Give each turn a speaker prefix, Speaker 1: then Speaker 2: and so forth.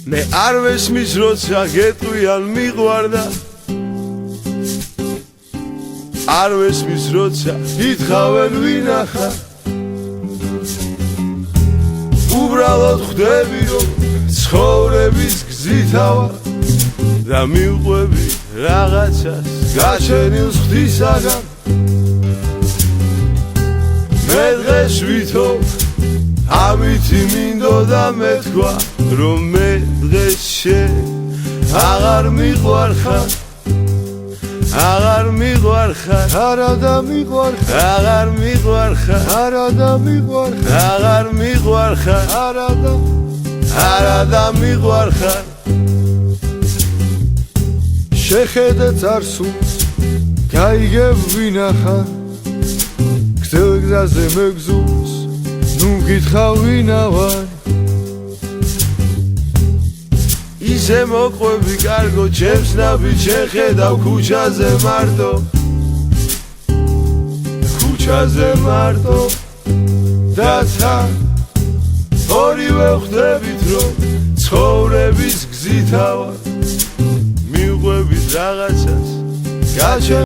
Speaker 1: მე არ ვესმის როცა გეტყვიან მიყვარდა არ ვესმის როცა ითხოვენ ვინახა უბრალოდ ხვდები რომ ცხოვრების გზითა ვარ და მივყვები რაღაცას გაჩენილს ღვთისაგან მე დღეს ვითომ ამითი მინდოდა მეთქვა რომ მე დღეს შენ აღარ მიყვარხარ აღარ მიყვარხარ
Speaker 2: არა და მიყვარხარ
Speaker 1: აღარ მიყვარხარ
Speaker 2: არა და მიყვარხარ
Speaker 1: აღარ მიყვარხარ არა და მიყვარხარ
Speaker 2: შეხედე წარსულს გაიგებ ვინახარ გზელ გზაზე მეგზურს ნუ გითხრა ვინა ვარ
Speaker 1: ისე მოყვები კარგო ჩემს ნაბიჯს შეხედავ ქუჩაზე მარტო და თან ორივე ხვდებით რომ ცხოვრების გზითა ვარ მივყვებით რაღაცას გაჩენილს